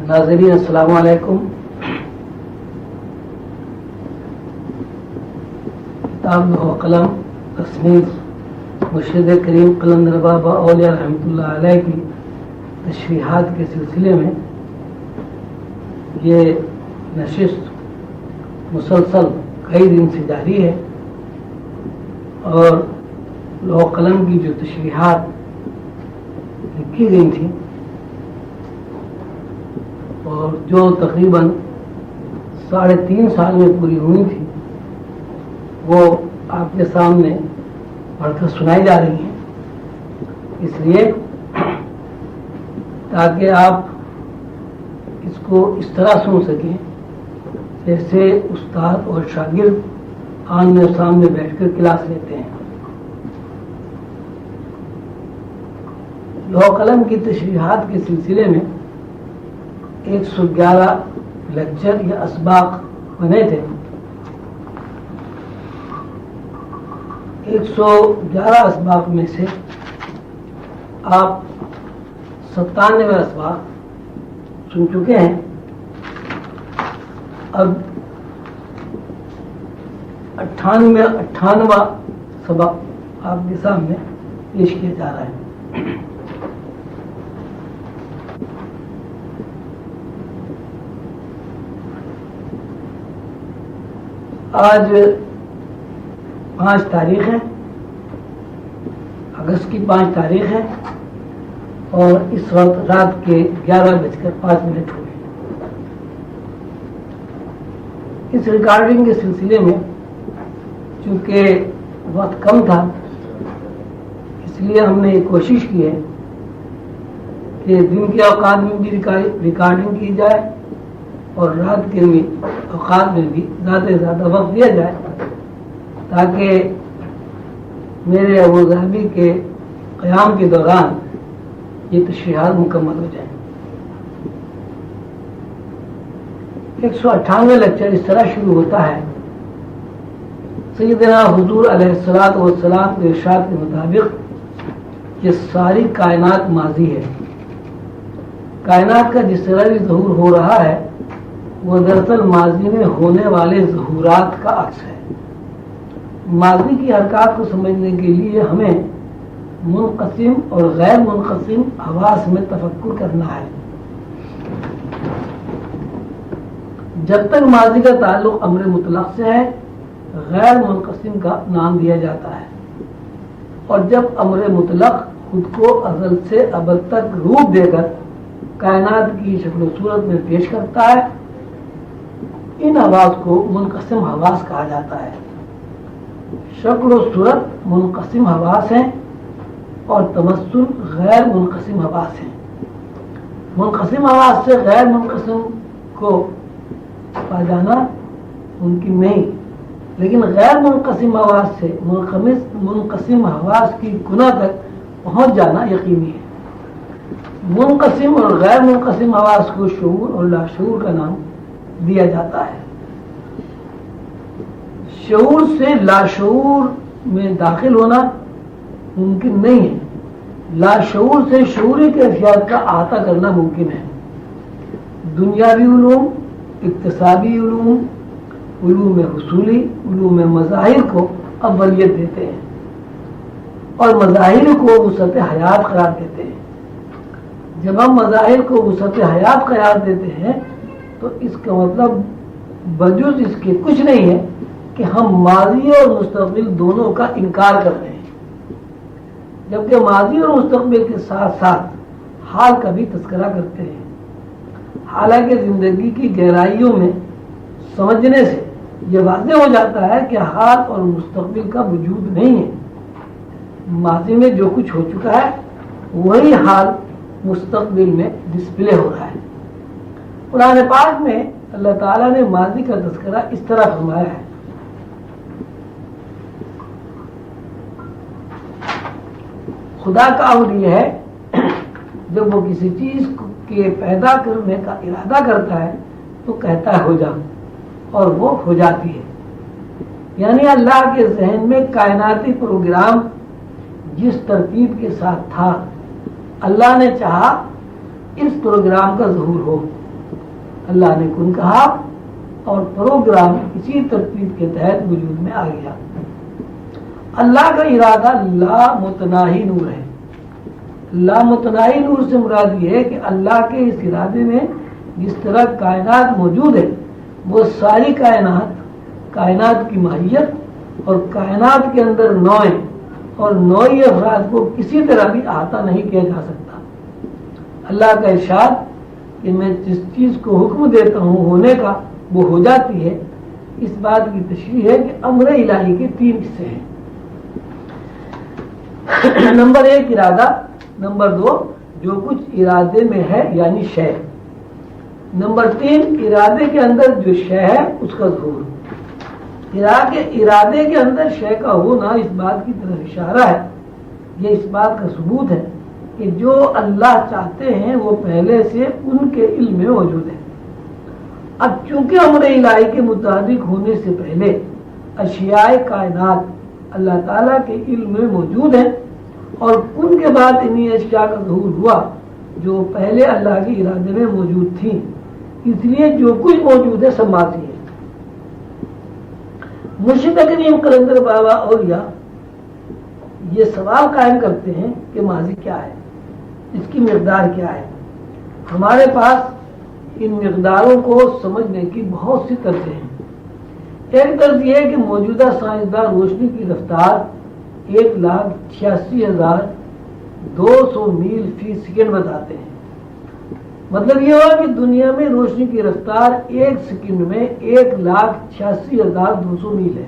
ناظرین السلام علیکم. کتاب و قلم تصنیف مرشد کریم قلندر بابا اولیاء رحمۃ اللہ علیہ کی تشریحات کے سلسلے میں یہ نشست مسلسل کئی دن سے جاری ہے، اور لوح قلم کی جو تشریحات لکھی گئی تھیں اور جو تقریباً 3.5 سال میں پوری ہوئی تھی، وہ آپ کے سامنے پڑھ کر سنائی جا رہی ہیں، اس لیے تاکہ آپ اس کو اس طرح سن سکیں جیسے استاد اور شاگرد آمنے سامنے بیٹھ کر کلاس لیتے ہیں. لوح قلم کی تشریحات کے سلسلے میں 111 لیکچر یا اسباق بنے تھے. 111 اسباق میں سے آپ 97 اسباق سن چکے ہیں. اب 98واں سبق آپ کے سامنے پیش کیا جا رہا ہے. آج 5 تاریخ ہے، اگست کی 5 تاریخ ہے، اور اس وقت رات کے 11:05 ہوئے. اس ریکارڈنگ کے سلسلے میں چونکہ وقت کم تھا، اس لیے ہم نے یہ کوشش کی ہے کہ دن کے اوقات میں بھی ریکارڈنگ کی جائے اور رات کے اوقات میں بھی زیادہ سے زیادہ وقت دیا جائے، تاکہ میرے ابوظہبی کے قیام کے دوران یہ تشریحات مکمل ہو جائیں. 198 لیکچر اس طرح شروع ہوتا ہے: سیدنا حضور علیہ الصلوۃ والسلام کے ارشاد کے مطابق یہ ساری کائنات ماضی ہے. کائنات کا جس طرح بھی ظہور ہو رہا ہے وہ دراصل ماضی میں ہونے والے ظہورات کا عکس ہے. ماضی کی حرکات کو سمجھنے کے لیے ہمیں منقسم اور غیر منقسم حواس میں تفکر کرنا ہے. جب تک ماضی کا تعلق امر مطلق سے ہے، غیر منقسم کا نام دیا جاتا ہے، اور جب امر مطلق خود کو ازل سے ابد تک روپ دے کر کائنات کی شکل و صورت میں پیش کرتا ہے، ان حواس کو منقسم حواس کہا جاتا ہے. شکل و صورت منقسم حواس ہیں اور تمثل غیر منقسم حواس ہیں. منقسم حواس سے غیر منقسم کو پا جانا ممکن نہیں، لیکن غیر منقسم حواس سے منقسم حواس کی گناہ تک پہنچ جانا یقینی ہے. منقسم اور غیر منقسم حواس کو شعور اور لاشعور کا نام دیا جاتا ہے. شعور سے لاشعور میں داخل ہونا ممکن نہیں ہے، لاشعور سے شعوری کیفیات کا احاطہ کرنا ممکن ہے. دنیاوی علوم، اقتصادی علوم، علوم حصولی، علوم مظاہر کو اولیت دیتے ہیں اور مظاہر کو وسعت حیات قرار دیتے ہیں. جب ہم مظاہر کو وسعت حیات قرار دیتے ہیں تو اس کا مطلب بجز اس کے کچھ نہیں ہے کہ ہم ماضی اور مستقبل دونوں کا انکار کر رہے ہیں، جبکہ ماضی اور مستقبل کے ساتھ ساتھ حال کا بھی تذکرہ کرتے ہیں. حالانکہ زندگی کی گہرائیوں میں سمجھنے سے یہ واضح ہو جاتا ہے کہ حال اور مستقبل کا وجود نہیں ہے. ماضی میں جو کچھ ہو چکا ہے وہی حال مستقبل میں ڈسپلے ہو رہا ہے. قرآن پاک میں اللہ تعالیٰ نے ماضی کا تذکرہ اس طرح فرمایا ہے: خدا کا امر یہ ہے جب وہ کسی چیز کے پیدا کرنے کا ارادہ کرتا ہے تو کہتا ہے ہو جا، اور وہ ہو جاتی ہے. یعنی اللہ کے ذہن میں کائناتی پروگرام جس ترتیب کے ساتھ تھا، اللہ نے چاہا اس پروگرام کا ظہور ہو، اللہ نے کن کہا اور پروگرام کسی ترتیب کے تحت وجود میں آ گیا۔ اللہ کا ارادہ لامتناہی نور ہے۔ لامتناہی نور سے مراد یہ ہے کہ اللہ کے اس ارادے میں جس طرح کائنات موجود ہے وہ ساری کائنات کی ماہیت اور کائنات کے اندر نوعیں اور نوعی افراد کو کسی طرح بھی احاطہ نہیں کیا جا سکتا۔ اللہ کا ارشاد کہ میں جس چیز کو حکم دیتا ہوں ہونے کا وہ ہو جاتی ہے، اس بات کی تشریح ہے کہ امر الہی کے 3 حصے ہیں۔ نمبر 1 ارادہ، نمبر 2 جو کچھ ارادے میں ہے یعنی شے، نمبر 3 ارادے کے اندر جو شے ہے اس کا ظہور۔ ارادے کے اندر شے کا ہونا اس بات کی طرف اشارہ ہے، یہ اس بات کا ثبوت ہے کہ جو اللہ چاہتے ہیں وہ پہلے سے ان کے علم میں موجود ہے۔ اب چونکہ امر الہی کے مطابق ہونے سے پہلے اشیاء کائنات اللہ تعالیٰ کے علم میں موجود ہیں اور ان کے بعد انہی اشیاء کا ظہور ہوا جو پہلے اللہ کے ارادے میں موجود تھیں، اس لیے جو کچھ موجود ہے سب ماضی ہے۔ مرشد کریم قلندر بابا اولیاء یہ سوال قائم کرتے ہیں کہ ماضی کیا ہے، اس کی مقدار کیا ہے۔ ہمارے پاس ان مقداروں کو سمجھنے کی بہت سی طرزیں ہیں۔ ایک طرز یہ ہے کہ موجودہ سائنسداں روشنی کی رفتار 1,86,200 میل فی سیکنڈ بتاتے ہیں۔ مطلب یہ ہوا کہ دنیا میں روشنی کی رفتار 1 سیکنڈ میں 1,86,200 میل ہے،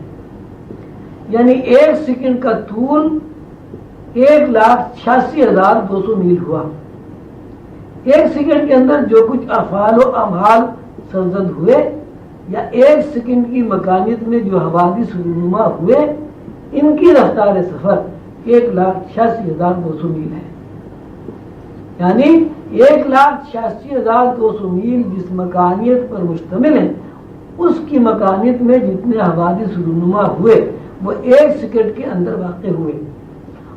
یعنی 1 سیکنڈ کا طول 1,86,200 میل ہوا۔ 1 سیکنڈ کے اندر جو کچھ افعال و اعمال سرزد ہوئے یا 1 سیکنڈ کی مکانیت میں جو حوادث رونما ہوئے، ان کی رفتار سفر 1,86,200 میل ہے، یعنی 1,86,200 میل جس مکانیت پر مشتمل ہے اس کی مکانیت میں جتنے حوادث رونما ہوئے وہ 1 سیکنڈ کے اندر واقع ہوئے،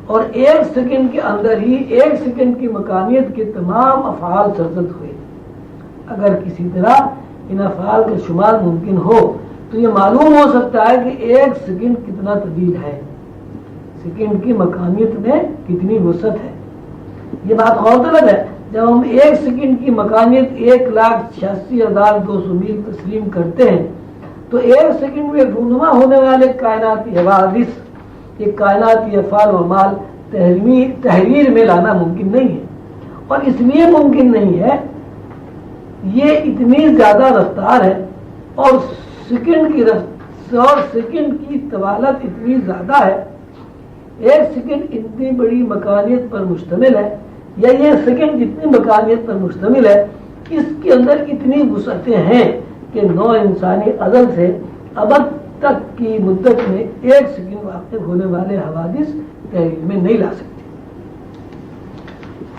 اور 1 سیکنڈ کے اندر ہی 1 سیکنڈ کی مکانیت کے تمام افعال سرزد ہوئے۔ اگر کسی طرح ان افعال کا شمار ممکن ہو تو یہ معلوم ہو سکتا ہے کہ 1 سیکنڈ کتنا طویل ہے، سیکنڈ کی مکانیت میں کتنی وسعت ہے۔ یہ بات غورطلب ہے، جب ہم 1 سیکنڈ کی مکانیت 1,86,200 میل تسلیم کرتے ہیں تو 1 سیکنڈ میں رونما ہونے والے کائناتی حوادث، یہ کائناتی افعال و اعمال تحریر میں لانا ممکن نہیں ہے، اور اس لیے ممکن نہیں ہے، یہ اتنی زیادہ رفتار ہے اور سیکنڈ کی طوالت اتنی زیادہ ہے، 1 سیکنڈ اتنی بڑی مکانیت پر مشتمل ہے، یا یہ سیکنڈ جتنی مکانیت پر مشتمل ہے اس کے اندر اتنی وسعتیں ہیں کہ نوع انسانی ازل سے ابد تک کی مدت میں 1 سیکنڈ واقع ہونے والے حوادث تحریر میں نہیں لا سکتے۔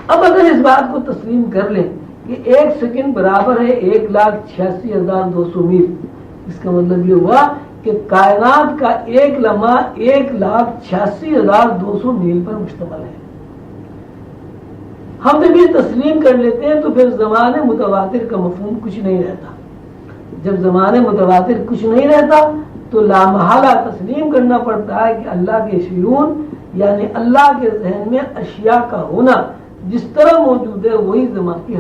اب اگر اس بات کو تسلیم کر لیں کہ 1 سیکنڈ برابر ہے 1,86,200 میل، اس کا مطلب یہ ہوا کہ کائنات کا ایک لمحہ 1,86,200 میل پر مشتمل ہے۔ ہم جب یہ تسلیم کر لیتے ہیں تو پھر زمان متواتر کا مفہوم کچھ نہیں رہتا۔ جب زمان متواتر کچھ نہیں رہتا تو لامحالہ تسلیم کرنا پڑتا ہے کہ اللہ کے شیون یعنی اللہ کے ذہن میں اشیاء کا ہونا جس طرح موجود ہے وہی زمان کی